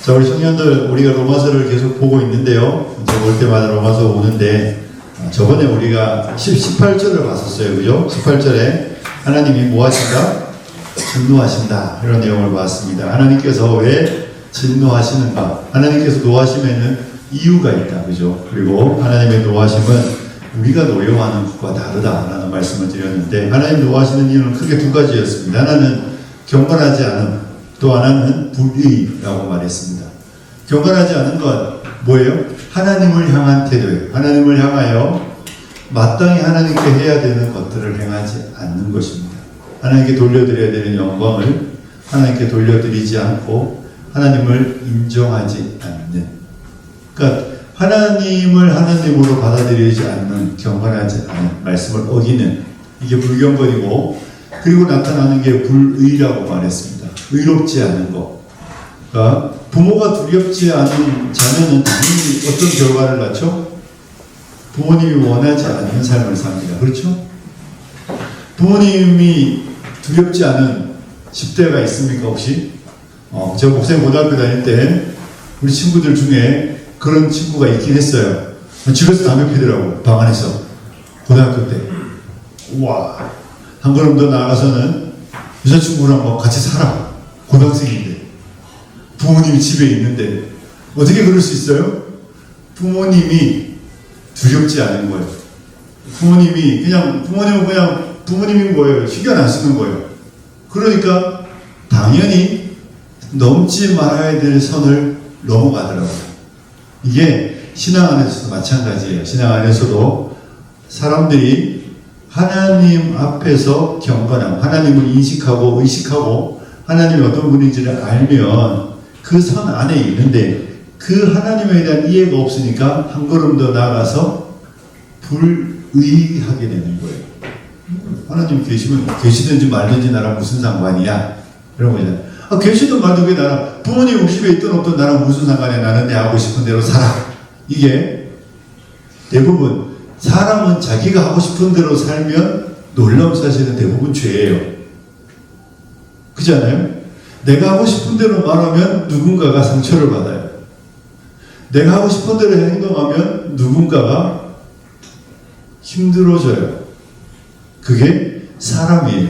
자, 우리 청년들, 우리가 로마서를 계속 보고 있는데요. 이제 올 때마다 로마서 오는데, 저번에 우리가 18절을 봤었어요. 그죠? 18절에 하나님이 뭐 하신다? 진노하신다. 이런 내용을 봤습니다. 하나님께서 왜 진노하시는가? 하나님께서 노하심에는 이유가 있다. 그죠? 그리고 하나님의 노하심은 우리가 노여워하는 것과 다르다라는 말씀을 드렸는데, 하나님 노하시는 이유는 크게 두 가지였습니다. 하나는 경건하지 않음, 또 하나는 불의라고 말했습니다. 경건하지 않은 건 뭐예요? 하나님을 향한 태도예요. 하나님을 향하여 마땅히 하나님께 해야 되는 것들을 행하지 않는 것입니다. 하나님께 돌려드려야 되는 영광을 하나님께 돌려드리지 않고 하나님을 인정하지 않는, 그러니까 하나님을 하나님으로 받아들이지 않는, 경건하지 않은, 말씀을 어기는, 이게 불경건이고, 그리고 나타나는 게 불의라고 말했습니다. 의롭지 않은 것. 그러니까 부모가 두렵지 않은 자녀는 당연히 어떤 결과를 낳죠? 부모님이 원하지 않는 삶을 삽니다. 그렇죠? 부모님이 두렵지 않은 10대가 있습니까, 혹시? 제가 목사님 고등학교 다닐 때 우리 친구들 중에 그런 친구가 있긴 했어요. 집에서 담배 피더라고, 방 안에서. 고등학교 때. 우와. 한 걸음 더 나아가서는 여자친구랑 뭐 같이 살아. 고등학생인데. 부모님이 집에 있는데. 어떻게 그럴 수 있어요? 부모님이 두렵지 않은 거예요. 부모님은 그냥 부모님인 거예요. 신경 안 쓰는 거예요. 그러니까 당연히 넘지 말아야 될 선을 넘어가더라고요. 이게 신앙 안에서도 마찬가지예요. 신앙 안에서도 사람들이 하나님 앞에서 경건함, 하나님을 인식하고 의식하고 하나님이 어떤 분인지를 알면 그 선 안에 있는데, 그 하나님에 대한 이해가 없으니까 한 걸음 더 나아가서 불의하게 되는 거예요. 하나님 계시든지 말든지 나랑 무슨 상관이야? 이런 거잖아요. 계시든 말든 왜 나랑, 부모님 50에 있든 없든 나랑 무슨 상관이야? 나는 내 하고 싶은 대로 살아. 이게 대부분 사람은 자기가 하고 싶은 대로 살면 놀라운 사실은 대부분 죄예요. 그렇지 않아요? 내가 하고 싶은 대로 말하면 누군가가 상처를 받아요. 내가 하고 싶은 대로 행동하면 누군가가 힘들어져요. 그게 사람이에요.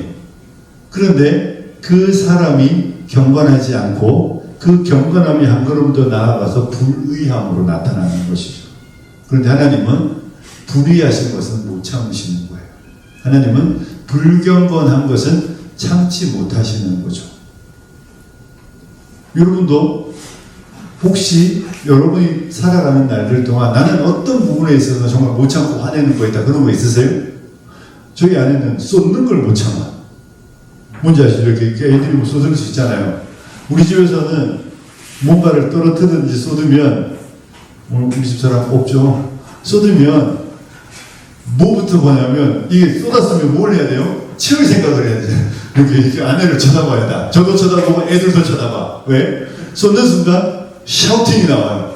그런데 그 사람이 경건하지 않고 그 경건함이 한 걸음 더 나아가서 불의함으로 나타나는 것이죠. 그런데 하나님은 불의하신 것은 못 참으시는 거예요. 하나님은 불경건한 것은 참지 못하시는 거죠. 여러분도 혹시 여러분이 살아가는 날들 동안 나는 어떤 부분에 있어서 정말 못 참고 화내는 거 있다, 그런 거 있으세요? 저희 아내는 쏟는 걸 못 참아. 뭔지 아시죠? 이렇게 애들이 뭐 쏟을 수 있잖아요. 우리 집에서는 뭔가를 떨어뜨리든지 쏟으면, 오늘 우리 집사람 없죠? 쏟으면 뭐부터 보냐면, 이게 쏟았으면 뭘 해야 돼요? 치울 생각을 해야 돼요. 이렇게 아내를 쳐다봐야 돼. 저도 쳐다보고 애들도 쳐다봐. 왜? 쏟는 순간 샤우팅이 나와요.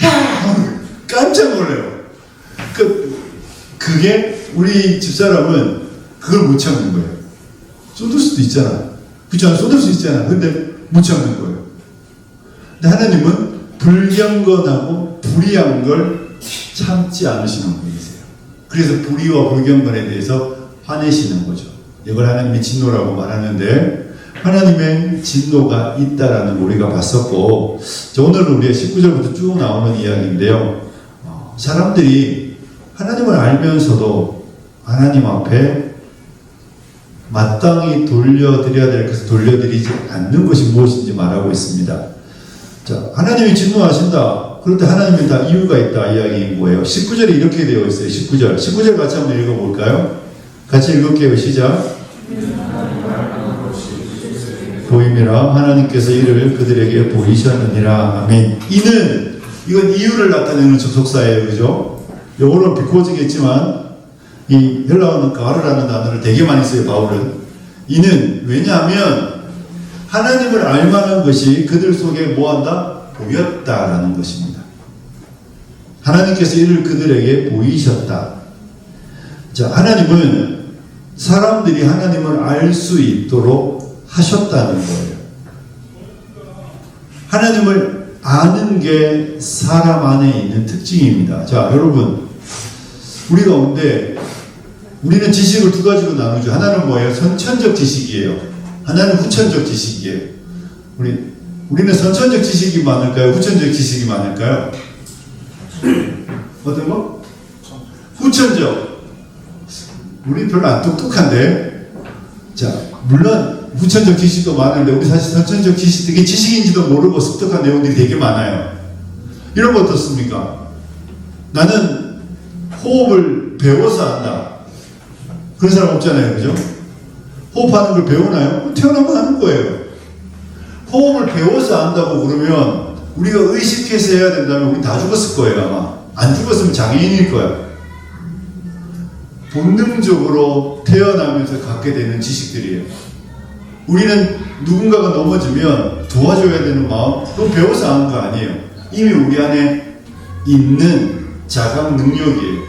야! 깜짝 놀래요. 그게 우리 집사람은 그걸 못 참는 거예요. 쏟을 수도 있잖아. 그렇죠? 쏟을 수 있잖아. 근데 못 참는 거예요. 근데 하나님은 불경건하고 불의한 걸 참지 않으시는 분이세요. 그래서 불의와 불경건에 대해서 화내시는 거죠. 이걸 하나님의 진노라고 말하는데, 하나님의 진노가 있다라는 걸 우리가 봤었고, 오늘은 우리의 19절부터 쭉 나오는 이야기인데요. 사람들이 하나님을 알면서도 하나님 앞에 마땅히 돌려드려야 될 것을 돌려드리지 않는 것이 무엇인지 말하고 있습니다. 자, 하나님이 진노하신다. 그런데 하나님은 다 이유가 있다 이야기인 거예요. 19절에 이렇게 되어 있어요. 19절 같이 한번 읽어볼까요? 같이 읽을게요. 시작. 보임이라 하나님께서 이를 그들에게 보이셨느니라. 아멘. 이건 이유를 나타내는 접속사예요. 그죠? 영어로는 비코즈겠지만 이 헬라어는 가르라는 단어를 되게 많이 써요. 바울은. 이는 왜냐하면 하나님을 알만한 것이 그들 속에 뭐한다? 보였다라는 것입니다. 하나님께서 이를 그들에게 보이셨다. 자, 하나님은 사람들이 하나님을 알 수 있도록 하셨다는 거예요. 하나님을 아는 게 사람 안에 있는 특징입니다. 자, 여러분, 우리 가운데 우리는 지식을 두 가지로 나누죠. 하나는 뭐예요? 선천적 지식이에요. 하나는 후천적 지식이에요. 우리는 선천적 지식이 많을까요? 후천적 지식이 많을까요? 어떤 거? 후천적. 우리 별로 안 똑똑한데. 자, 물론 후천적 지식도 많은데 우리 사실 선천적 지식, 되게 지식인지도 모르고 습득한 내용들이 되게 많아요. 이런 거 어떻습니까? 나는 호흡을 배워서 한다. 그런 사람 없잖아요. 그죠? 호흡하는 걸 배우나요? 태어나면 하는 거예요. 호흡을 배워서 한다고 그러면 우리가 의식해서 해야 된다면 우리 다 죽었을 거예요. 아마 안 죽었으면 장애인일 거야. 본능적으로 태어나면서 갖게 되는 지식들이에요. 우리는 누군가가 넘어지면 도와줘야 되는 마음, 그건 배워서 하는 거 아니에요. 이미 우리 안에 있는 자각 능력이에요.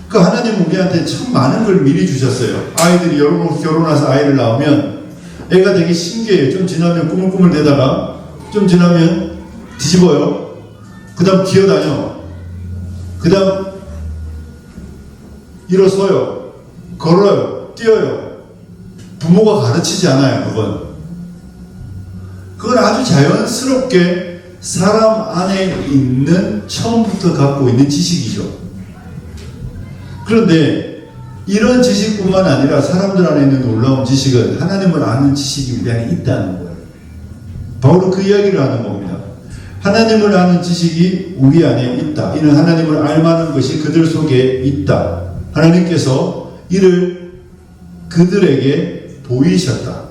그 하나님은 우리한테 참 많은 걸 미리 주셨어요. 아이들이 여러분 결혼해서 아이를 낳으면 애가 되게 신기해요. 좀 지나면 꾸물꾸물 대다가 좀 지나면 뒤집어요. 그 다음 기어다녀. 그 다음 일어서요. 걸어요. 뛰어요. 부모가 가르치지 않아요. 그건 아주 자연스럽게 사람 안에 있는 처음부터 갖고 있는 지식이죠. 그런데 이런 지식뿐만 아니라 사람들 안에 있는 놀라운 지식은 하나님을 아는 지식이 우리 안에 있다는 거예요. 바울은 그 이야기를 하는 겁니다. 하나님을 아는 지식이 우리 안에 있다. 이는 하나님을 알만한 것이 그들 속에 있다. 하나님께서 이를 그들에게 보이셨다.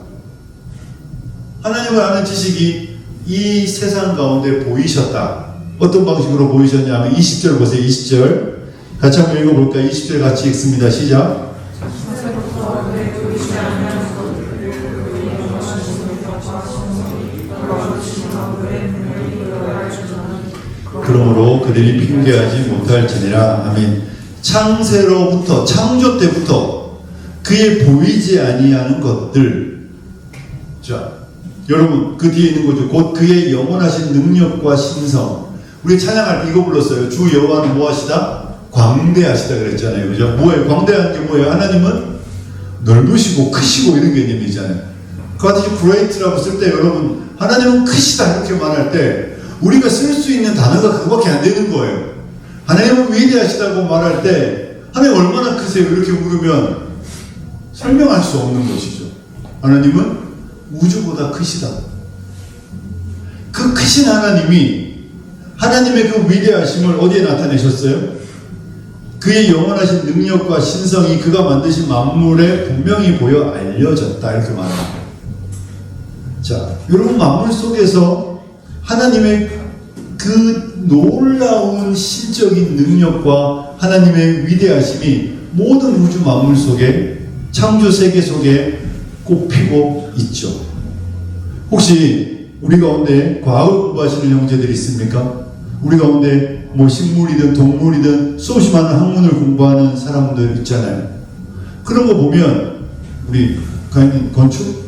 하나님을 아는 지식이 이 세상 가운데 보이셨다. 어떤 방식으로 보이셨냐면 20절 보세요. 20절 같이 한번 읽어볼까요? 20절 같이 읽습니다. 시작. 그러므로 그들이 핑계하지 못할지니라. 아멘. 창세로부터, 창조 때부터 그의 보이지 아니하는 것들. 자, 여러분 그 뒤에 있는 거죠. 곧 그의 영원하신 능력과 신성. 우리 찬양할 때 이거 불렀어요. 주 여호와는 무엇이다? 광대하시다 그랬잖아요. 그죠? 뭐예요? 광대한 게 뭐예요? 하나님은 넓으시고 크시고 이런 개념이잖아요. 그 같이 great라고 쓸 때 여러분 하나님은 크시다 이렇게 말할 때 우리가 쓸 수 있는 단어가 그거밖에 안 되는 거예요. 하나님은 위대하시다고 말할 때 하나님 얼마나 크세요? 이렇게 물으면 설명할 수 없는 것이죠. 하나님은 우주보다 크시다. 그 크신 하나님이 하나님의 그 위대하심을 어디에 나타내셨어요? 그의 영원하신 능력과 신성이 그가 만드신 만물에 분명히 보여 알려졌다. 이렇게 말합니다. 자, 여러분 만물 속에서 하나님의 그 놀라운 신적인 능력과 하나님의 위대하심이 모든 우주 만물 속에 창조 세계 속에 꽃피고 있죠. 혹시 우리 가운데 과학 공부하시는 형제들이 있습니까? 우리 가운데 뭐 식물이든 동물이든 수없이 많은 학문을 공부하는 사람들 있잖아요. 그런 거 보면 우리 건축?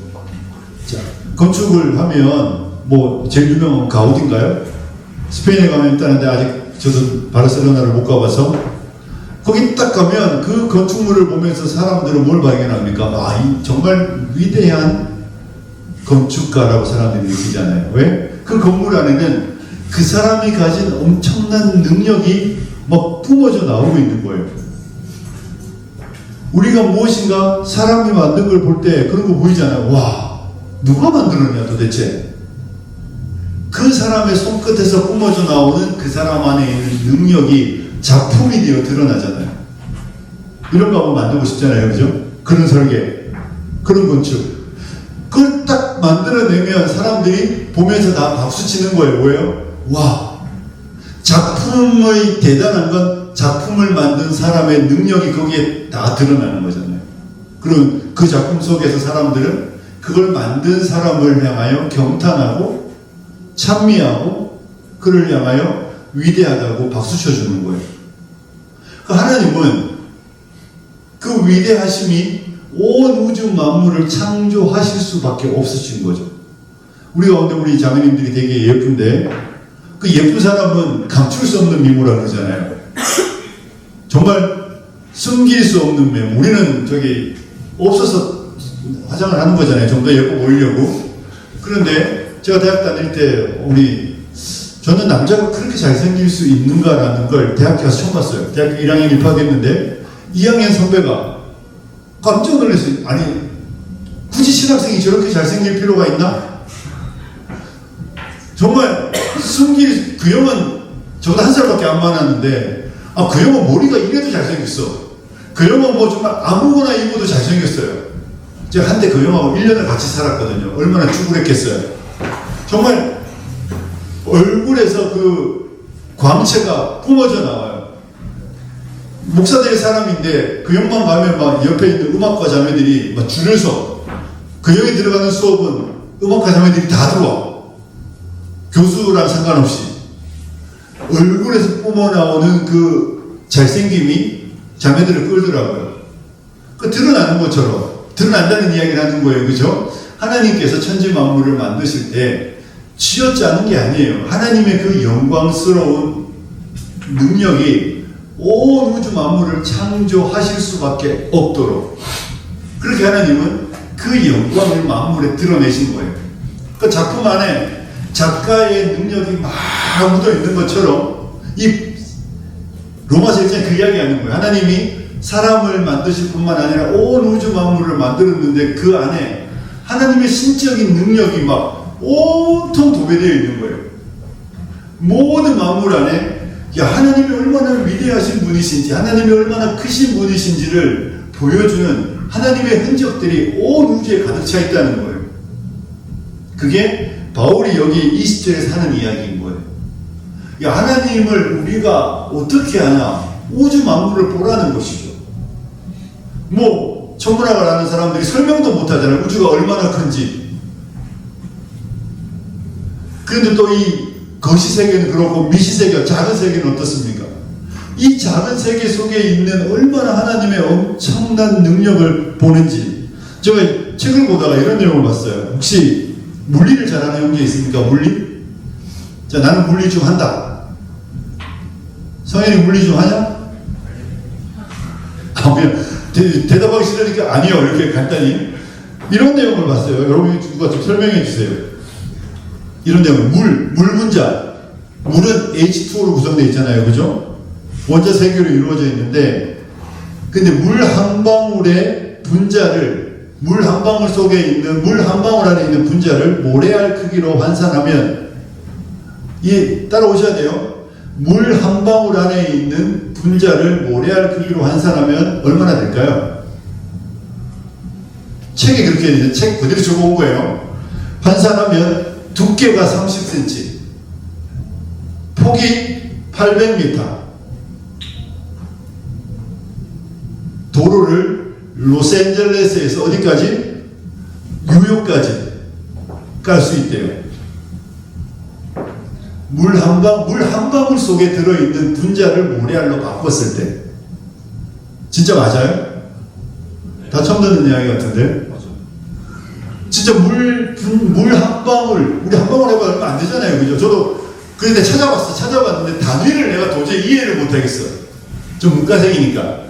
자, 건축을 하면 뭐 제일 유명한 가우디인가요? 스페인에 가면 있다는데 아직 저도 바르셀로나를 못 가봐서 거기 딱 가면 그 건축물을 보면서 사람들은 뭘 발견합니까? 아, 이 정말 위대한 건축가라고 사람들이 느끼잖아요. 왜? 그 건물 안에는 그 사람이 가진 엄청난 능력이 막 뿜어져 나오고 있는 거예요. 우리가 무엇인가 사람이 만든 걸 볼 때 그런 거 보이잖아요. 와, 누가 만들었냐 도대체. 그 사람의 손끝에서 뿜어져 나오는 그 사람 안에 있는 능력이 작품이 되어 드러나잖아요. 이런 거 한번 만들고 싶잖아요. 그죠? 그런 설계, 그런 건축. 그걸 딱 만들어내면 사람들이 보면서 다 박수 치는 거예요. 뭐예요? 와, 작품의 대단한 건 작품을 만든 사람의 능력이 거기에 다 드러나는 거잖아요. 그럼 그 작품 속에서 사람들은 그걸 만든 사람을 향하여 경탄하고 찬미하고 그를 향하여 위대하다고 박수 쳐주는 거예요. 하나님은 그 위대하심이 온 우주 만물을 창조하실 수밖에 없으신 거죠. 우리 가운데 우리 자매님들이 되게 예쁜데 그 예쁜 사람은 감출 수 없는 미모라 그러잖아요. 정말 숨길 수 없는 미모. 우리는 저기 없어서 화장을 하는 거잖아요. 좀 더 예뻐 보이려고. 그런데 제가 대학 다닐 때 저는 남자가 그렇게 잘생길 수 있는가라는 걸 대학교 가서 처음 봤어요. 대학교 1학년 입학했는데 2학년 선배가 깜짝 놀랐어요. 아니 굳이 신학생이 저렇게 잘생길 필요가 있나? 정말 그 형은 저보다 1살밖에 안 많았는데 그 형은 머리가 이래도 잘생겼어. 그 형은 뭐 정말 아무거나 입어도 잘생겼어요. 제가 한때 그 형하고 1년을 같이 살았거든요. 얼마나 죽으랬겠어요. 정말 얼굴에서 그 광채가 뿜어져 나와요. 목사들의 사람인데 그 형만 가면 막 옆에 있는 음악과 자매들이 막 줄을 서. 그 형이 들어가는 수업은 음악과 자매들이 다 들어와. 교수랑 상관없이 얼굴에서 뿜어나오는 그 잘생김이 자매들을 끌더라고요. 그 드러나는 것처럼 드러난다는 이야기를 하는 거예요. 그죠? 하나님께서 천지 만물을 만드실 때 쥐어짜는 게 아니에요. 하나님의 그 영광스러운 능력이 온 우주 만물을 창조하실 수밖에 없도록 그렇게 하나님은 그 영광을 만물에 드러내신 거예요. 그 작품 안에 작가의 능력이 막 묻어 있는 것처럼 이 로마서 1장 그 이야기 하는 거예요. 하나님이 사람을 만드실 뿐만 아니라 온 우주 만물을 만들었는데 그 안에 하나님의 신적인 능력이 막 온통 도배되어 있는 거예요. 모든 만물 안에 하나님이 얼마나 위대하신 분이신지 하나님이 얼마나 크신 분이신지를 보여주는 하나님의 흔적들이 온 우주에 가득 차 있다는 거예요. 그게 바울이 여기 20절에서 하는 이야기인 거예요. 하나님을 우리가 어떻게 하냐? 우주 만물을 보라는 것이죠. 뭐 천문학을 하는 사람들이 설명도 못하잖아요. 우주가 얼마나 큰지. 그런데 또 이 거시세계는 그렇고 미시세계, 작은 세계는 어떻습니까? 이 작은 세계 속에 있는 얼마나 하나님의 엄청난 능력을 보는지. 제가 책을 보다가 이런 내용을 봤어요. 혹시 물리를 잘하는 형제 있습니까? 물리? 자, 나는 물리 좀 한다. 성현이 물리 좀 하냐? 그냥 대답하기 싫으니까 아니요. 이렇게 간단히. 이런 내용을 봤어요. 여러분이 누가 좀 설명해 주세요. 이런 내용을. 물 분자. 물은 H2O로 구성되어 있잖아요. 그죠? 원자 3개로 이루어져 있는데, 근데 물 한 방울의 분자를, 물 한 방울 속에 있는, 물 한 방울 안에 있는 분자를 모래알 크기로 환산하면, 따라오셔야 돼요. 물 한 방울 안에 있는 분자를 모래알 크기로 환산하면 얼마나 될까요? 책에 그렇게 있는데 책 그대로 적어온 거예요. 환산하면 두께가 30cm, 폭이 800m, 도로를 로스앤젤레스에서 어디까지? 뉴욕까지 깔 수 있대요. 물 한 방울 속에 들어있는 분자를 모래알로 바꿨을 때. 진짜 맞아요? 다 처음 듣는 이야기 같은데? 진짜 물 한 방울, 우리 한 방울 해봐야 얼마 안 되잖아요. 그죠? 저도 그런데 찾아봤는데 단위를 내가 도저히 이해를 못하겠어. 좀 문과생이니까.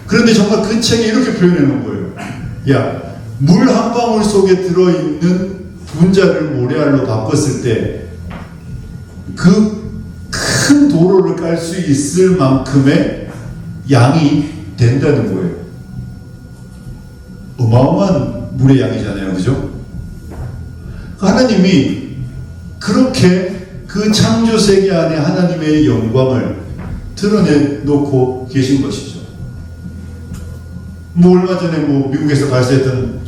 그런데 정말 그 책에 이렇게 표현해 놓은 거예요. 물 한 방울 속에 들어있는 분자를 모래알로 바꿨을 때 그 큰 도로를 깔 수 있을 만큼의 양이 된다는 거예요. 어마어마한 물의 양이잖아요. 그죠? 하나님이 그렇게 그 창조세계 안에 하나님의 영광을 드러내놓고 계신 것이죠. 얼마 전에 미국에서 발사했던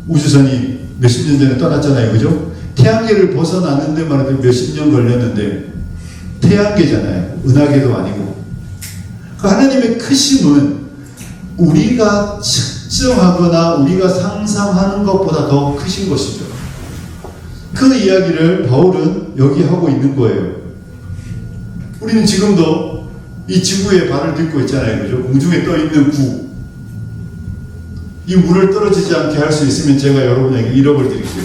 우주선이 몇십 년 전에 떠났잖아요. 그죠? 태양계를 벗어나는 데만 해도 몇십 년 걸렸는데, 태양계잖아요. 은하계도 아니고. 그 하나님의 크심은 우리가 측정하거나 우리가 상상하는 것보다 더 크신 것이죠. 그 이야기를 바울은 여기 하고 있는 거예요. 우리는 지금도 이 지구에 발을 딛고 있잖아요. 그죠? 공중에 떠 있는 구. 이 물을 떨어지지 않게 할 수 있으면 제가 여러분에게 1억을 드릴게요.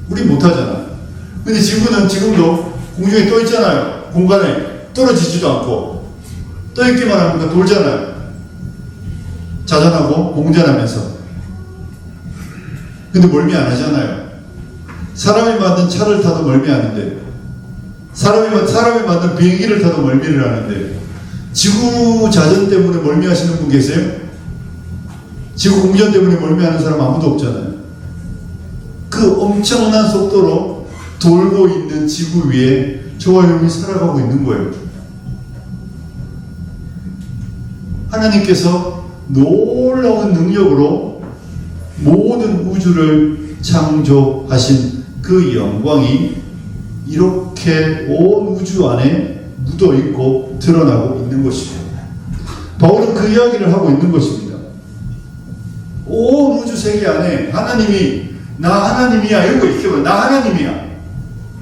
우린 못하잖아. 근데 지구는 지금도 공중에 떠 있잖아요. 공간에 떨어지지도 않고 떠 있기만 하니까 돌잖아요. 자전하고 공전하면서. 근데 멀미 안 하잖아요. 사람이 만든 차를 타도 멀미하는데, 사람이 만든 비행기를 타도 멀미를 하는데, 지구 자전 때문에 멀미하시는 분 계세요? 지구 공전 때문에 멀미하는 사람 아무도 없잖아요. 그 엄청난 속도로 돌고 있는 지구 위에 저와 여러분이 살아가고 있는 거예요. 하나님께서 놀라운 능력으로 모든 우주를 창조하신 그 영광이 이렇게 온 우주 안에 묻어있고 드러나고 있는 것입니다. 바울은 그 이야기를 하고 있는 것입니다. 온 우주 세계 안에 하나님이 나 하나님이야 이런 거 익혀봐요. 나 하나님이야.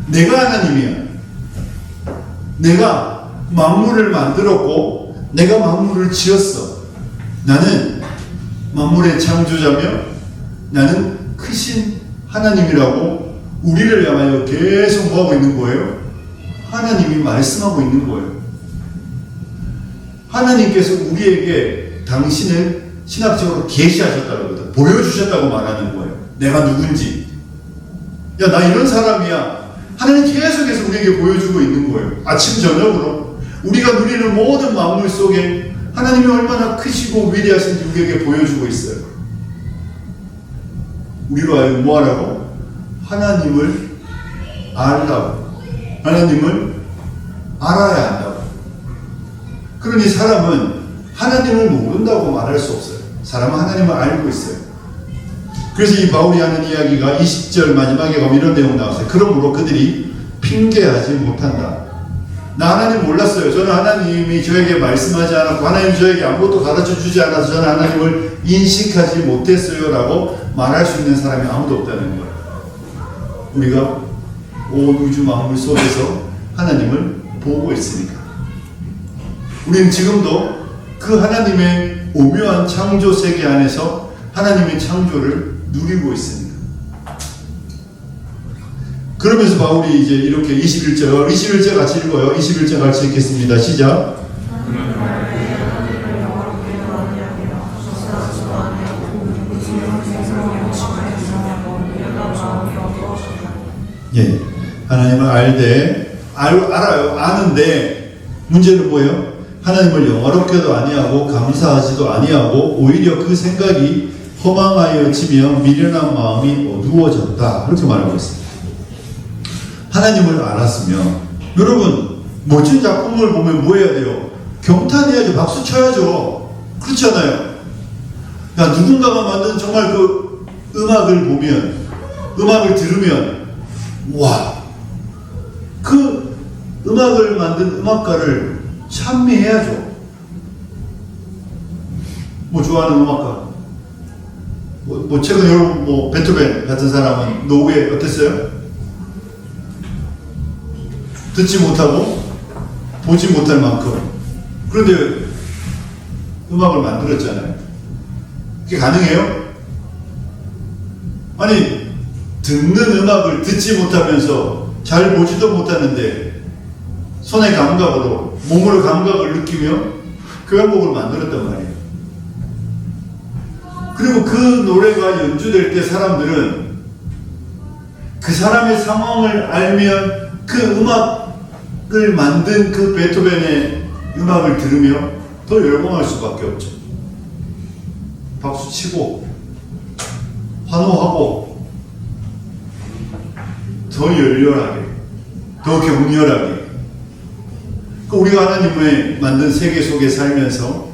내가 하나님이야. 내가 만물을 만들었고 내가 만물을 지었어. 나는 만물의 창조자며 나는 크신 하나님이라고 우리를 향하여 계속 뭐하고 있는 거예요? 하나님이 말씀하고 있는 거예요. 하나님께서 우리에게 당신을 신학적으로 계시하셨다고 그러거든. 보여주셨다고 말하는 거예요. 내가 누군지. 야, 나 이런 사람이야. 하나님 계속해서 우리에게 보여주고 있는 거예요. 아침 저녁으로 우리가 누리는 모든 만물 속에 하나님이 얼마나 크시고 위대하신지 우리에게 보여주고 있어요. 우리로 하여금 뭐하라고? 하나님을 알라고. 하나님을 알아야 한다고. 그러니 사람은 하나님을 모른다고 말할 수 없어요. 사람은 하나님을 알고 있어요. 그래서 이 바울이 하는 이야기가 20절 마지막에 가면 이런 내용 나왔어요. 그러므로 그들이 핑계하지 못한다. 나 하나님 몰랐어요. 저는 하나님이 저에게 말씀하지 않았고 하나님이 저에게 아무것도 가르쳐 주지 않아서 저는 하나님을 인식하지 못했어요 라고 말할 수 있는 사람이 아무도 없다는 거예요. 우리가 온 우주 만물 속에서 하나님을 보고 있으니까. 우리는 지금도 그 하나님의 오묘한 창조 세계 안에서 하나님의 창조를 누리고 있습니다. 그러면서 바울이 이제 이렇게 21절 같이 읽어요. 21절 같이 읽겠습니다. 시작. 예, 하나님을 알아요. 아는데 문제는 뭐예요? 하나님을 영화롭게도 아니하고 감사하지도 아니하고 오히려 그 생각이 허망하여지며 미련한 마음이 어두워졌다. 그렇게 말하고 있습니다. 하나님을 알았으면 여러분 멋진 작품을 보면 뭐 해야 돼요? 경탄해야죠. 박수 쳐야죠. 그렇잖아요. 야, 누군가가 만든 정말 그 음악을 보면, 음악을 들으면 와, 그 음악을 만든 음악가를 찬미해야죠. 뭐 좋아하는 음악가, 뭐 최근 여러분 뭐 베토벤 같은 사람은 노후에 어땠어요? 듣지 못하고 보지 못할 만큼. 그런데 음악을 만들었잖아요. 그게 가능해요? 아니, 듣는 음악을 듣지 못하면서 잘 보지도 못하는데 손의 감각으로, 몸으로 감각을 느끼며 교향곡을 만들었단 말이에요. 그리고 그 노래가 연주될 때 사람들은 그 사람의 상황을 알면 그 음악을 만든 그 베토벤의 음악을 들으며 더 열광할 수밖에 없죠. 박수치고 환호하고 더 열렬하게, 더 격렬하게. 우리가 하나님의 만든 세계 속에 살면서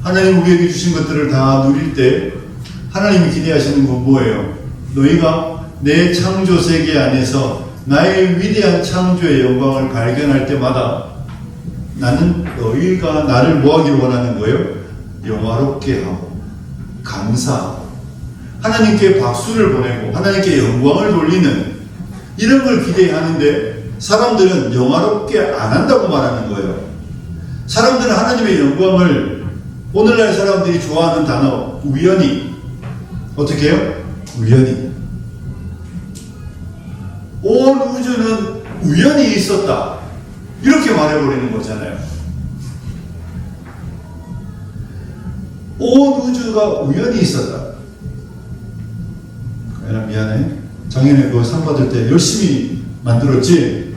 하나님 우리에게 주신 것들을 다 누릴 때 하나님이 기대하시는 건 뭐예요? 너희가 내 창조 세계 안에서 나의 위대한 창조의 영광을 발견할 때마다 나는 너희가 나를 뭐하기를 원하는 거예요? 영화롭게 하고 감사하고 하나님께 박수를 보내고 하나님께 영광을 돌리는 이런 걸 기대하는데 사람들은 영화롭게 안 한다고 말하는 거예요. 사람들은 하나님의 영광을 오늘날 사람들이 좋아하는 단어 우연히 어떻게 해요? 우연히 온 우주는 우연히 있었다. 이렇게 말해버리는 거잖아요. 온 우주가 우연히 있었다. 미안해. 작년에 그 상 받을 때 열심히 만들었지.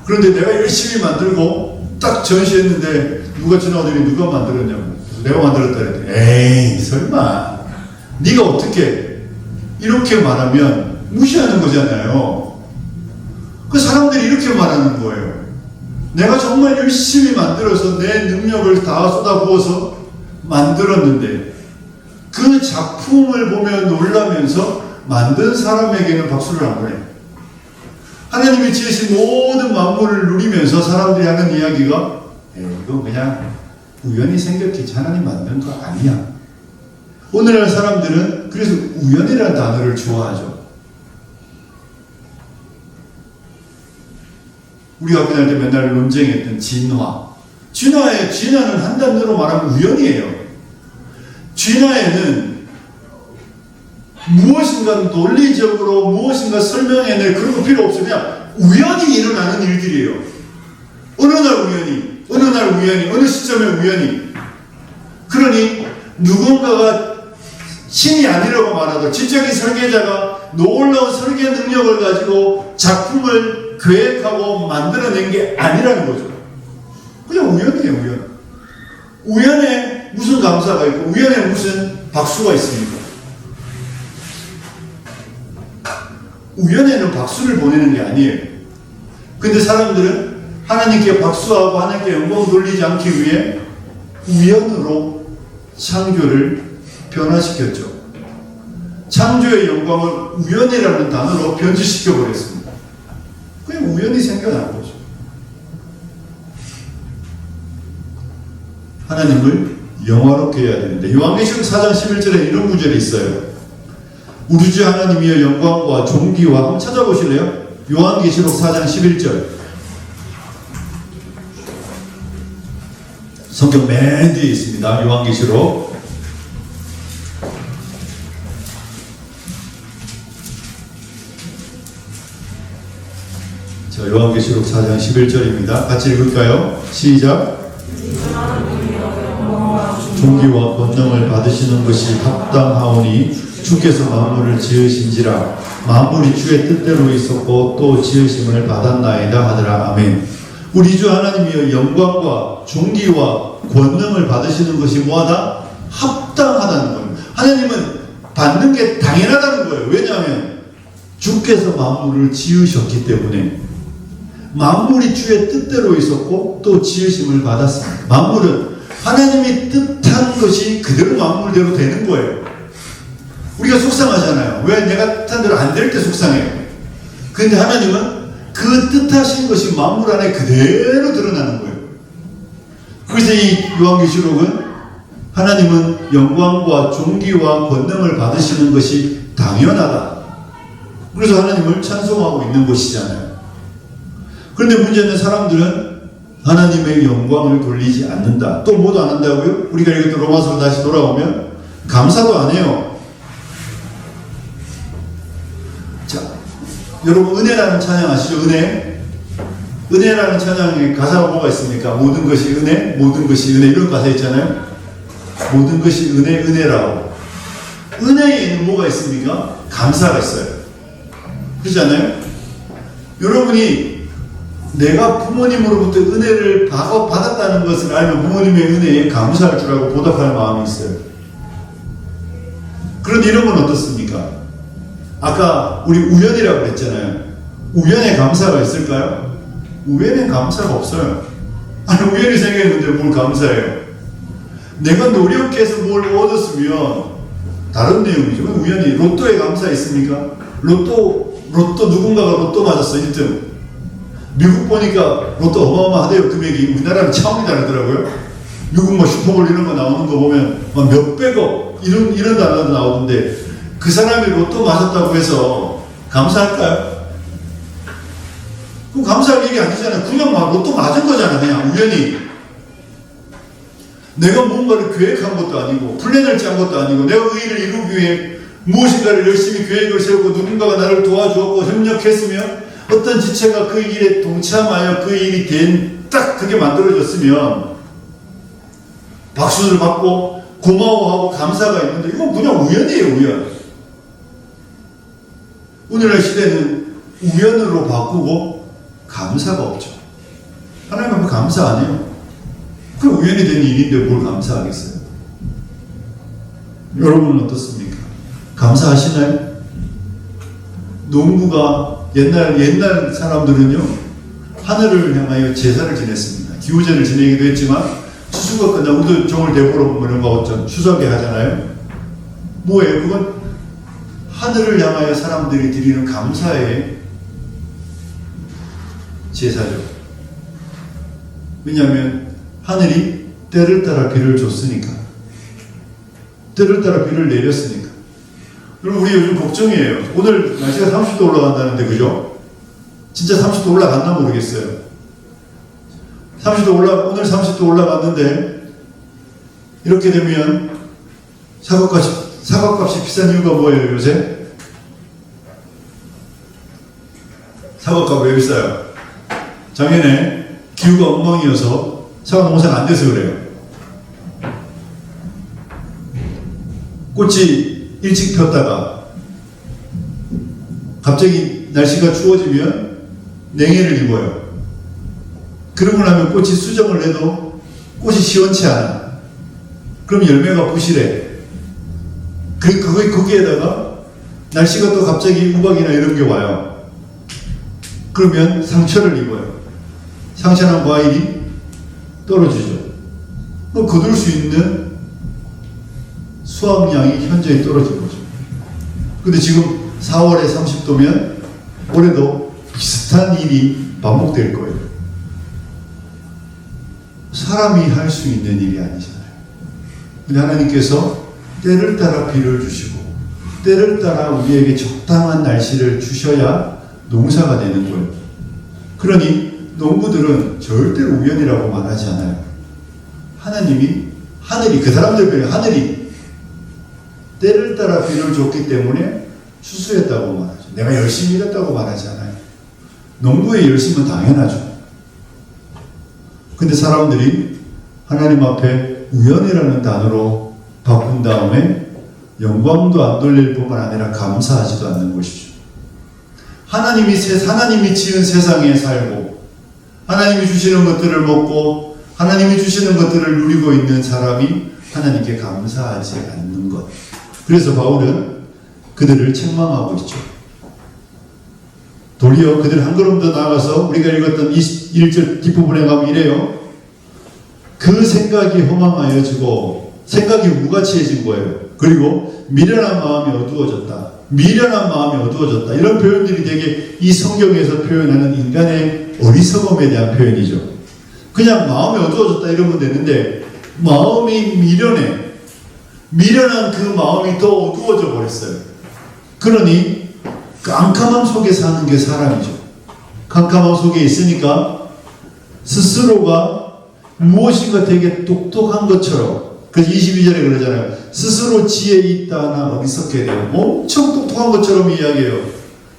그런데 내가 열심히 만들고 딱 전시했는데 누가 지나오더니 누가 만들었냐고. 내가 만들었다 그랬더니 에이 설마 네가 어떻게 이렇게 말하면 무시하는 거잖아요. 그 사람들이 이렇게 말하는 거예요. 내가 정말 열심히 만들어서 내 능력을 다 쏟아부어서 만들었는데 그 작품을 보며 놀라면서 만든 사람에게는 박수를 안 보내. 하나님이 지으신 모든 만물을 누리면서 사람들이 하는 이야기가 이거 그냥 우연히 생겼겠지 하나님 만든 거 아니야. 오늘날 사람들은 그래서 우연이라는 단어를 좋아하죠. 우리가 학교 다닐 때 맨날 논쟁했던 진화. 진화는 한 단어로 말하면 우연이에요. 진화에는 무엇인가 논리적으로 무엇인가 설명해낼 그런 거 필요 없어요. 그냥 우연히 일어나는 일들이에요. 어느 날 우연히, 어느 시점에 우연히. 그러니 누군가가 신이 아니라고 말하도 지적인 설계자가 놀라운 설계 능력을 가지고 작품을 계획하고 만들어낸 게 아니라는 거죠. 그냥 우연이에요, 우연. 우연에 무슨 감사가 있고 우연에 무슨 박수가 있습니까? 우연에는 박수를 보내는 게 아니에요. 근데 사람들은 하나님께 박수하고 하나님께 영광 돌리지 않기 위해 우연으로 창조를 변화시켰죠. 창조의 영광을 우연이라는 단어로 변질시켜 버렸습니다. 그냥 우연히 생겨난 거죠. 하나님을 영화롭게 해야 되는데 요한계시록 4장 11절에 이런 구절이 있어요. 우리 주 하나님이여 영광과 존귀와 한번 찾아보실래요? 요한계시록 4장 11절. 성경 맨 뒤에 있습니다. 요한계시록. 자, 요한계시록 4장 11절입니다. 같이 읽을까요? 시작. 존귀와 권능을 받으시는 것이 합당하오니 주께서 만물을 지으신지라 만물이 주의 뜻대로 있었고 또 지으심을 받았나이다 하더라. 아멘. 우리 주 하나님이여 영광과 존귀와 권능을 받으시는 것이 뭐하다? 합당하다는 거예요. 하나님은 받는 게 당연하다는 거예요. 왜냐하면 주께서 만물을 지으셨기 때문에 만물이 주의 뜻대로 있었고 또 지으심을 받았습니다. 만물은 하나님이 뜻한 것이 그대로 만물대로 되는 거예요. 우리가 속상하잖아요. 왜 내가 뜻한 대로 안 될 때 속상해요. 그런데 하나님은 그 뜻하신 것이 만물 안에 그대로 드러나는 거예요. 그래서 이 요한계시록은 하나님은 영광과 존귀와 권능을 받으시는 것이 당연하다. 그래서 하나님을 찬송하고 있는 것이잖아요. 그런데 문제는 사람들은 하나님의 영광을 돌리지 않는다. 또 뭐도 안 한다고요? 우리가 읽었던 로마서로 다시 돌아오면 감사도 안 해요. 자, 여러분 은혜라는 찬양 아시죠? 은혜라는 찬양에 가사가 뭐가 있습니까? 모든 것이 은혜, 모든 것이 은혜 이런 가사 있잖아요. 모든 것이 은혜, 은혜라고. 은혜에는 뭐가 있습니까? 감사가 있어요. 그렇잖아요? 여러분이 내가 부모님으로부터 은혜를 받았다는 것을 알면 부모님의 은혜에 감사할 줄 알고 보답할 마음이 있어요. 그런데 이런 건 어떻습니까? 아까 우리 우연이라고 그랬잖아요. 우연에 감사가 있을까요? 우연에 감사가 없어요. 아니 우연히 생겼는데 뭘 감사해요? 내가 노력해서 뭘 얻었으면 다른 내용이죠. 우연히 로또에 감사 있습니까? 로또 누군가가 로또 맞았어 1등. 미국 보니까 로또 어마어마하대요. 금액이 우리나라는 차원이 다르더라고요. 미국 뭐 슈퍼볼 이런 거 나오는 거 보면 막 몇백억 이런 단어도 나오던데 그 사람이 로또 맞았다고 해서 감사할까요? 그럼 감사할 얘기 아니잖아요. 그냥 막 로또 맞은 거잖아. 그냥 우연히. 내가 뭔가를 계획한 것도 아니고 플랜을 짠 것도 아니고 내가 의의를 이루기 위해 무엇인가를 열심히 계획을 세우고 누군가가 나를 도와주었고 협력했으면 어떤 지체가 그 일에 동참하여 그 일이 딱 그게 만들어졌으면 박수를 받고 고마워하고 감사가 있는데 이건 그냥 우연이에요, 우연. 오늘날 시대는 우연으로 바꾸고 감사가 없죠. 하나님 앞에 감사 안 해요. 그 우연히 된 일인데 뭘 감사하겠어요? 여러분은 어떻습니까? 감사하시나요? 농부가 옛날 사람들은요, 하늘을 향하여 제사를 지냈습니다. 기후제를 지내기도 했지만, 추수가 끝나고, 우리도 종을 대보러 보면 이런 거 추수하게 하잖아요. 뭐예요? 그건 하늘을 향하여 사람들이 드리는 감사의 제사죠. 왜냐하면 하늘이 때를 따라 비를 줬으니까. 때를 따라 비를 내렸으니까. 여러분, 우리 요즘 걱정이에요. 오늘 날씨가 30도 올라간다는데, 그죠? 진짜 30도 올라갔나 모르겠어요. 오늘 30도 올라갔는데, 이렇게 되면 사과값이 비싼 이유가 뭐예요, 요새? 사과값 왜 비싸요? 작년에 기후가 엉망이어서 사과 농사가 안 돼서 그래요. 꽃이 일찍 폈다가 갑자기 날씨가 추워지면 냉해를 입어요. 그러고 나면 꽃이 수정을 해도 꽃이 시원치 않아. 그럼 열매가 부실해. 거기에다가 날씨가 또 갑자기 우박이나 이런 게 와요. 그러면 상처를 입어요. 상처난 과일이 떨어지죠. 거둘 수 있는 수확량이 현저히 떨어진 거죠. 근데 지금 4월에 30도면 올해도 비슷한 일이 반복될 거예요. 사람이 할 수 있는 일이 아니잖아요. 근데 하나님께서 때를 따라 비를 주시고 때를 따라 우리에게 적당한 날씨를 주셔야 농사가 되는 거예요. 그러니 농부들은 절대로 우연이라고 말하지 않아요. 하늘이 그 사람들 하늘이 때를 따라 비를 줬기 때문에 추수했다고 말하죠. 내가 열심히 일했다고 말하지 않아요. 농부의 열심은 당연하죠. 근데 사람들이 하나님 앞에 우연이라는 단어로 바꾼 다음에 영광도 안 돌릴 뿐만 아니라 감사하지도 않는 것이죠. 하나님이 지은 세상에 살고 하나님이 주시는 것들을 먹고 하나님이 주시는 것들을 누리고 있는 사람이 하나님께 감사하지 않는 것. 그래서 바울은 그들을 책망하고 있죠. 도리어 그들 한 걸음 더 나아가서 우리가 읽었던 21절 뒷부분에 가면 이래요. 그 생각이 허망하여지고 생각이 무가치해진 거예요. 그리고 미련한 마음이 어두워졌다. 이런 표현들이 되게 이 성경에서 표현하는 인간의 어리석음에 대한 표현이죠. 그냥 마음이 어두워졌다 이러면 되는데 마음이 미련한 그 마음이 더 어두워져 버렸어요. 그러니 깜깜함 속에 사는 게 사람이죠. 깜깜함 속에 있으니까 스스로가 무엇인가 되게 똑똑한 것처럼, 그래서 22절에 그러잖아요. 스스로 지혜 있다나 어리석게 돼요. 엄청 똑똑한 것처럼 이야기해요.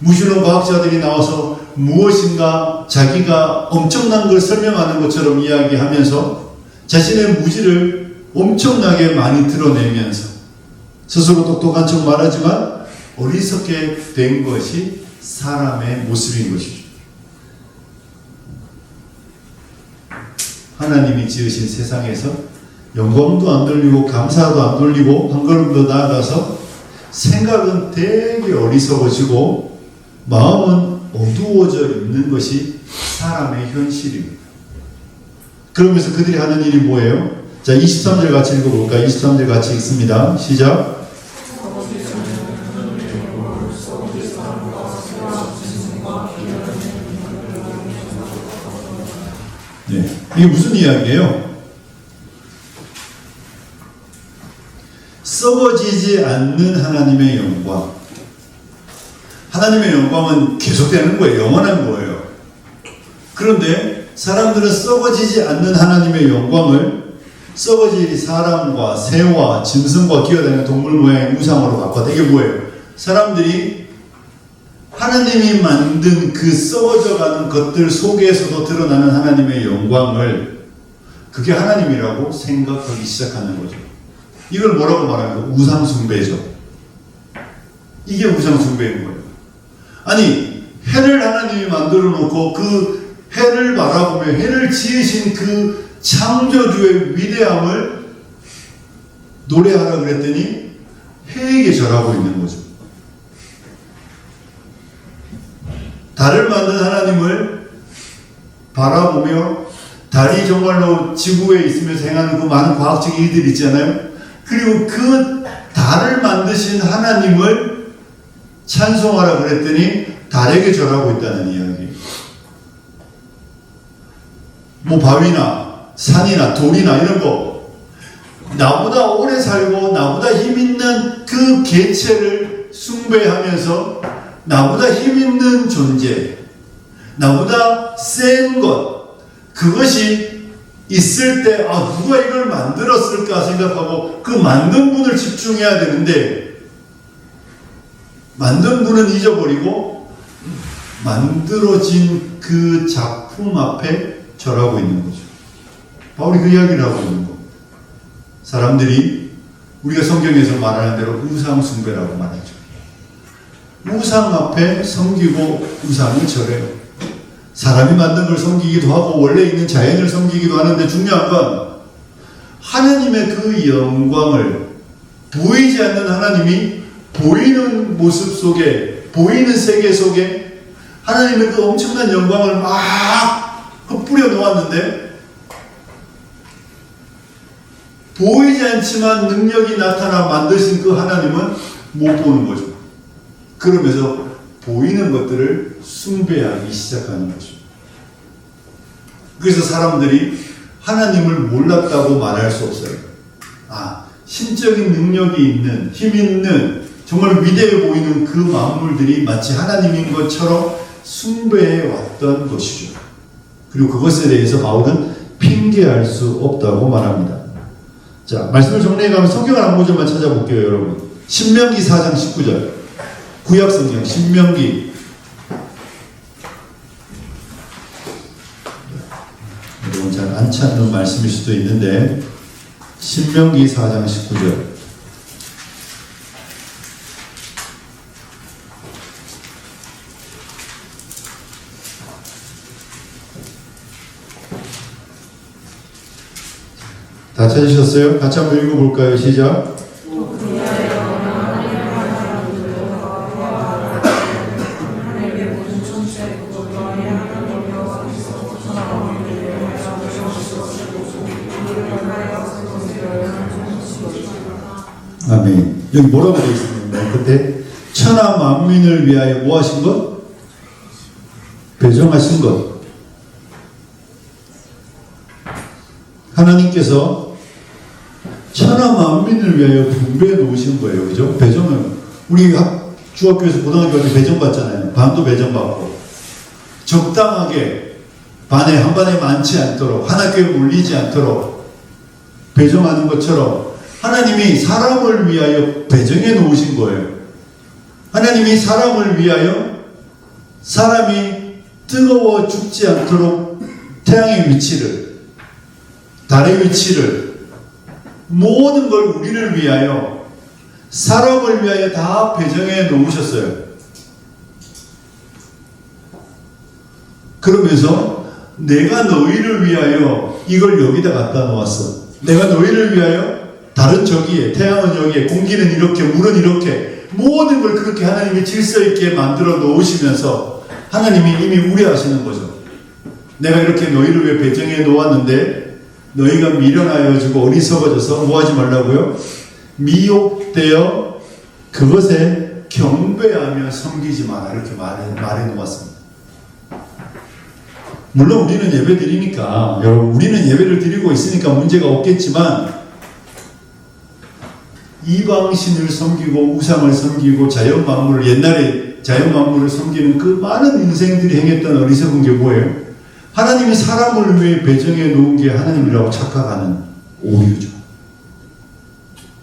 무신론 과학자들이 나와서 무엇인가 자기가 엄청난 걸 설명하는 것처럼 이야기하면서 자신의 무지를 엄청나게 많이 드러내면서 스스로 똑똑한 척 말하지만 어리석게 된 것이 사람의 모습인 것이죠. 하나님이 지으신 세상에서 영광도 안 돌리고 감사도 안 돌리고 한 걸음 더 나아가서 생각은 되게 어리석어지고 마음은 어두워져 있는 것이 사람의 현실입니다. 그러면서 그들이 하는 일이 뭐예요? 자, 23절 같이 읽어볼까요? 23절 같이 읽습니다. 시작. 네, 이게 무슨 이야기예요? 썩어지지 않는 하나님의 영광. 하나님의 영광은 계속되는 거예요. 영원한 거예요. 그런데 사람들은 썩어지지 않는 하나님의 영광을 썩어질 사람과 새와 짐승과 기어다니는 동물 모양의 우상으로 바꿨다. 이게 뭐예요? 사람들이 하나님이 만든 그 썩어져가는 것들 속에서도 드러나는 하나님의 영광을, 그게 하나님이라고 생각하기 시작하는 거죠. 이걸 뭐라고 말합니까? 우상숭배죠. 이게 우상숭배인 거예요. 아니, 해를 하나님이 만들어 놓고 그 해를 바라보며 해를 지으신 그 창조주의 위대함을 노래하라 그랬더니 해에게 절하고 있는 거죠. 달을 만든 하나님을 바라보며, 달이 정말로 지구에 있으면서 행하는 그 많은 과학적 일들 있잖아요. 그리고 그 달을 만드신 하나님을 찬송하라 그랬더니 달에게 절하고 있다는 이야기. 뭐 바위나 산이나 돌이나 이런 거, 나보다 오래 살고 나보다 힘 있는 그 개체를 숭배하면서 나보다 힘 있는 존재, 나보다 센 것, 그것이 있을 때 누가 이걸 만들었을까 생각하고 그 만든 분을 집중해야 되는데, 만든 분은 잊어버리고 만들어진 그 작품 앞에 절하고 있는 거죠. 바울이 그 이야기를 하고 있는 거. 사람들이 우리가 성경에서 말하는 대로 우상 숭배라고 말하죠. 우상 앞에 섬기고 우상을 절해요. 사람이 만든 걸 섬기기도 하고 원래 있는 자연을 섬기기도 하는데, 중요한 건 하나님의 그 영광을, 보이지 않는 하나님이 보이는 모습 속에, 보이는 세계 속에 하나님의 그 엄청난 영광을 막 흩뿌려 놓았는데, 보이지 않지만 능력이 나타나 만드신 그 하나님은 못 보는 거죠. 그러면서 보이는 것들을 숭배하기 시작하는 거죠. 그래서 사람들이 하나님을 몰랐다고 말할 수 없어요. 신적인 능력이 있는, 힘 있는, 정말 위대해 보이는 그 만물들이 마치 하나님인 것처럼 숭배해 왔던 것이죠. 그리고 그것에 대해서 바울은 핑계할 수 없다고 말합니다. 자, 말씀을 정리해가면 성경을 한 구절만 찾아볼게요, 여러분. 신명기 4장 19절. 구약성경 신명기. 여러분 잘 안 찾는 말씀일 수도 있는데, 신명기 4장 19절. 다 찾으셨어요? 같이 한번 읽어볼까요? 시작. 아멘. 여기 뭐라고 되어 있습니까? 그때 천하 만민을 위하여 뭐 하신 것? 배정하신 것. 하나님께서 천하 만민을 위하여 분배해 놓으신 거예요. 그죠? 배정을. 우리 중학교에서 고등학교 때 배정받잖아요. 반도 배정받고. 적당하게 반에 한 반에 많지 않도록, 한 학교에 몰리지 않도록 배정하는 것처럼 하나님이 사람을 위하여 배정해 놓으신 거예요. 하나님이 사람을 위하여 사람이 뜨거워 죽지 않도록 태양의 위치를, 달의 위치를, 모든 걸 우리를 위하여, 사람을 위하여 다 배정해 놓으셨어요. 그러면서 내가 너희를 위하여 이걸 여기다 갖다 놓았어. 내가 너희를 위하여 달은 저기에, 태양은 여기에, 공기는 이렇게, 물은 이렇게, 모든 걸 그렇게 하나님이 질서 있게 만들어 놓으시면서 하나님이 이미 우려하시는 거죠. 내가 이렇게 너희를 위해 배정해 놓았는데 너희가 미련하여지고 어리석어져서 뭐 하지 말라고요? 미혹되어 그것에 경배하며 섬기지 마라, 이렇게 말해 놓았습니다. 물론 우리는 예배 드리니까, 여러분, 우리는 예배를 드리고 있으니까 문제가 없겠지만, 이방신을 섬기고 우상을 섬기고 자연만물을, 옛날에 자연만물을 섬기는 그 많은 인생들이 행했던 어리석은 게 뭐예요? 하나님이 사람을 위해 배정해 놓은 게 하나님이라고 착각하는 오류죠.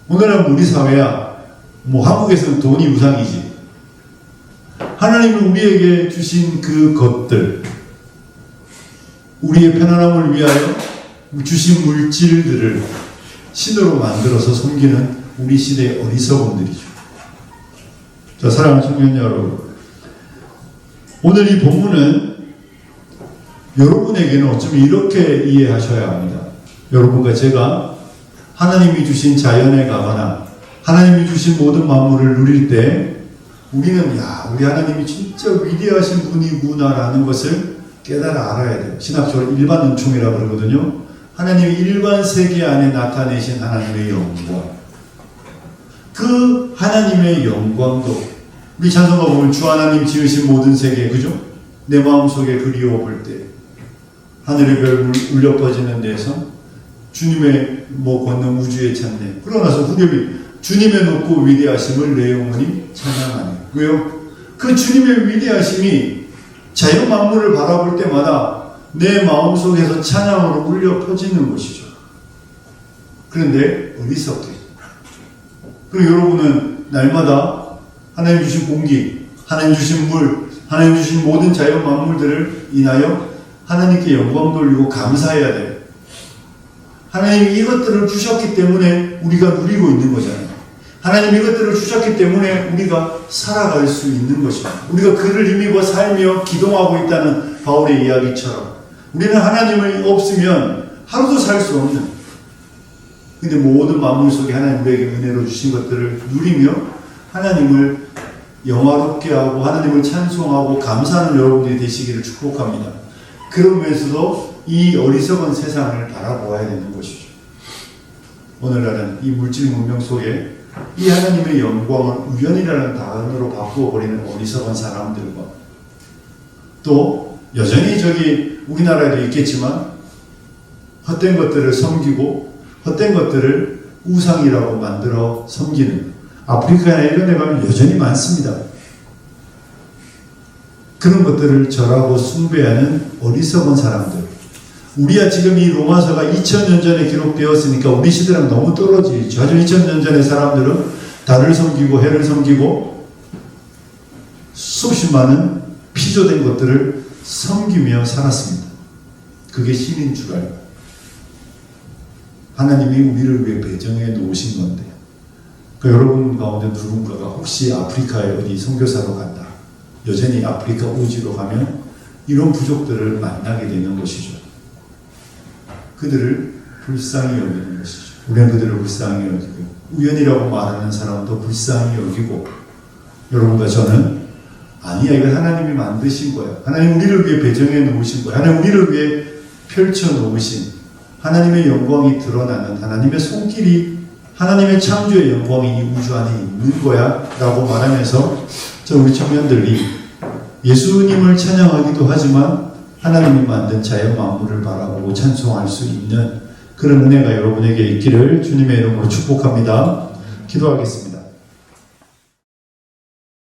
오늘은 우리 사회야, 뭐 한국에서는 돈이 우상이지. 하나님은 우리에게 주신 그 것들, 우리의 편안함을 위하여 주신 물질들을 신으로 만들어서 섬기는 우리 시대의 어리석음들이죠. 자, 사랑하는 청년 여러분, 오늘 이 본문은 여러분에게는 어쩌면 이렇게 이해하셔야 합니다. 여러분과 제가 하나님이 주신 자연에 가거나 하나님이 주신 모든 만물을 누릴 때 우리는 우리 하나님이 진짜 위대하신 분이구나라는 것을 깨달아 알아야 돼요. 신학적으로 일반 은총이라고 그러거든요. 하나님이 일반 세계 안에 나타내신 하나님의 영광, 그 하나님의 영광도 우리 찬송가 보면 주 하나님 지으신 모든 세계, 그죠? 내 마음속에 그리워 볼 때 하늘의 별 울려 퍼지는 데서 주님의 권능 우주에 찾네. 그러고 나서 후렴이 주님의 높고 위대하심을 내 영혼이 찬양하네. 왜요? 그 주님의 위대하심이 자연 만물을 바라볼 때마다 내 마음속에서 찬양으로 울려 퍼지는 것이죠. 그런데 어리석게, 그리고 여러분은 날마다 하나님 주신 공기, 하나님 주신 물, 하나님 주신 모든 자연 만물들을 인하여 하나님께 영광 돌리고 감사해야 돼요. 하나님이 이것들을 주셨기 때문에 우리가 누리고 있는 거잖아요. 하나님 이것들을 주셨기 때문에 우리가 살아갈 수 있는 것입니다. 우리가 그를 힘입어 살며 기동하고 있다는 바울의 이야기처럼 우리는 하나님을 없으면 하루도 살 수 없는, 근데 모든 만물 속에 하나님 우리에게 은혜로 주신 것들을 누리며 하나님을 영화롭게 하고 하나님을 찬송하고 감사하는 여러분들이 되시기를 축복합니다. 그러면서도 이 어리석은 세상을 바라보아야 되는 것이죠. 오늘날은 이 물질 문명 속에 이 하나님의 영광을 우연이라는 단어로 바꾸어버리는 어리석은 사람들과, 또 여전히 우리나라에도 있겠지만 헛된 것들을 섬기고 헛된 것들을 우상이라고 만들어 섬기는, 아프리카나 이런 데 가면 여전히 많습니다. 그런 것들을 절하고 숭배하는 어리석은 사람들. 우리야 지금 이 로마서가 2000년 전에 기록되었으니까 우리 시대랑 너무 떨어지죠. 하지만 2000년 전의 사람들은 달을 섬기고 해를 섬기고 수없이 많은 피조된 것들을 섬기며 살았습니다. 그게 신인 줄 알고. 하나님이 우리를 위해 배정해 놓으신 건데, 여러분 가운데 누군가가 혹시 아프리카에 어디 선교사로 간다, 여전히 아프리카 우지로 가면 이런 부족들을 만나게 되는 것이죠. 그들을 불쌍히 여기는 것이죠. 우리는 그들을 불쌍히 여기고, 우연이라고 말하는 사람도 불쌍히 여기고, 여러분과 저는 아니야, 이건 하나님이 만드신 거야. 하나님 우리를 위해 배정해 놓으신 거야. 하나님 우리를 위해 펼쳐 놓으신 하나님의 영광이 드러나는, 하나님의 손길이, 하나님의 창조의 영광이 이 우주 안에 있는 거야 라고 말하면서 우리 청년들이 예수님을 찬양하기도 하지만 하나님이 만든 자연 만물을 바라보고 찬송할 수 있는 그런 은혜가 여러분에게 있기를 주님의 이름으로 축복합니다. 기도하겠습니다.